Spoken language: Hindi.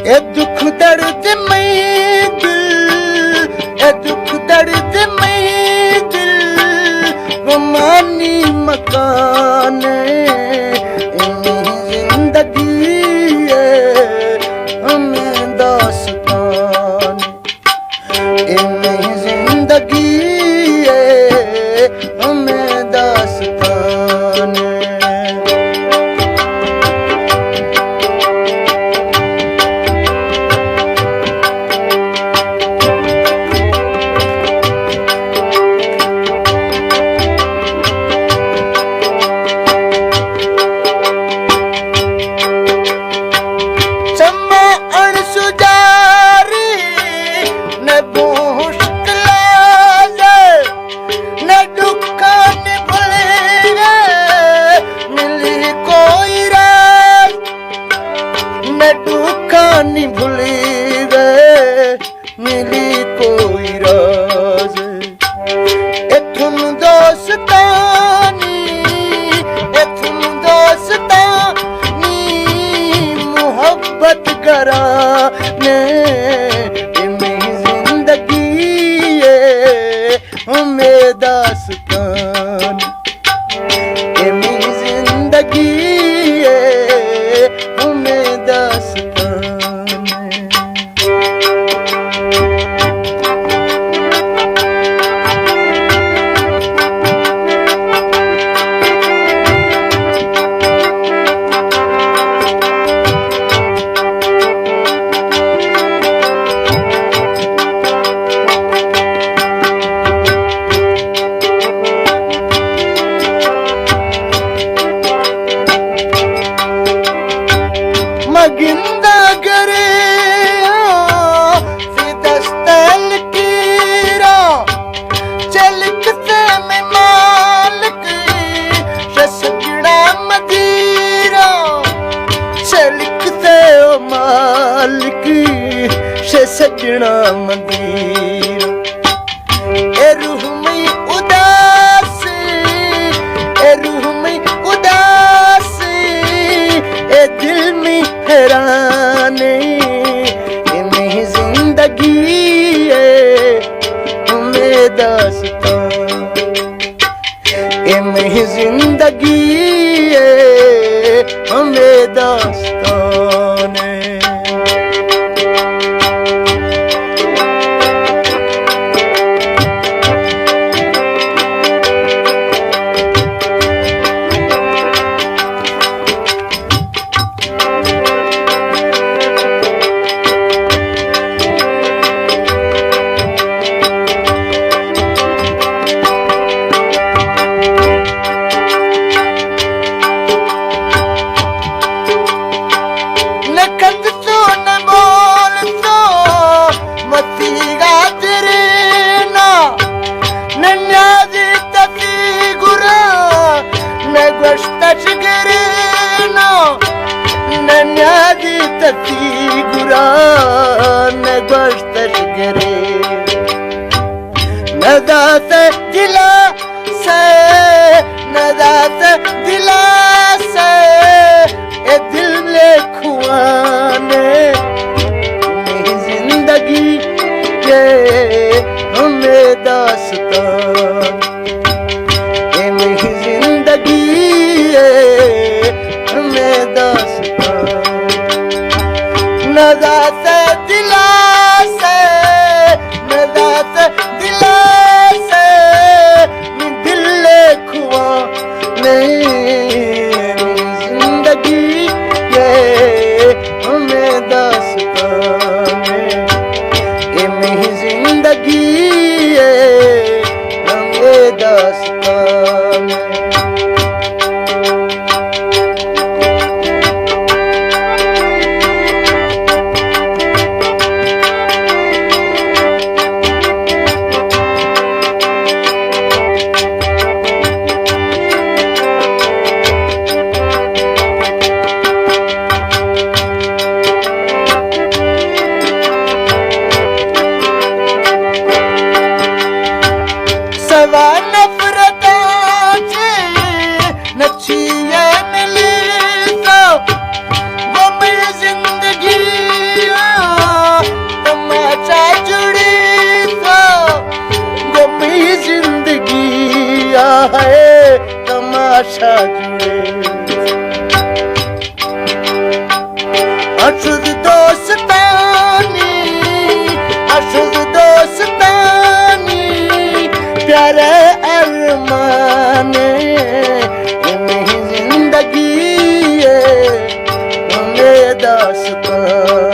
ए दुख दर्द में दिल, ए दुख दर्द में दिल, गुमानी मकान जिंदगी हमें दास्तान, जिंदगी हमें दास्तान। नहीं भूली गए मिली कोई राज, इथुन दोस्तानी, इथुन दोस्तानी मुहब्बत कराने जिंदगी हमें दास्तान, जिंदगी हमें दास्तान। मगिंदा करे दस्तल कीरा चलकते में मालिक ससगड़ा मदीरा, चलकते ओ मालिक ससगड़ा मदीरा। ए रूह में उदासी, ए रूह में उदासी, ए दिल में हैरानी जिंदगी हमें दास्तान, जिंदगी हमें दास्तान। नदात दिला से, नदात दिला से, ए दिल ले खुआने जिंदगी के हमें दास्तान, जिंदगी हमें दास्तान। नदात दिला से, नदात दिला से, दिल ले खुआ नहीं जिंदगी हमें दास्तान, जिंदगी हमें दास्तान। आशा जुड़े अशुद्ध दोस्तानी प्यारे अरमाने ये नहीं जिंदगी है ये दास्तान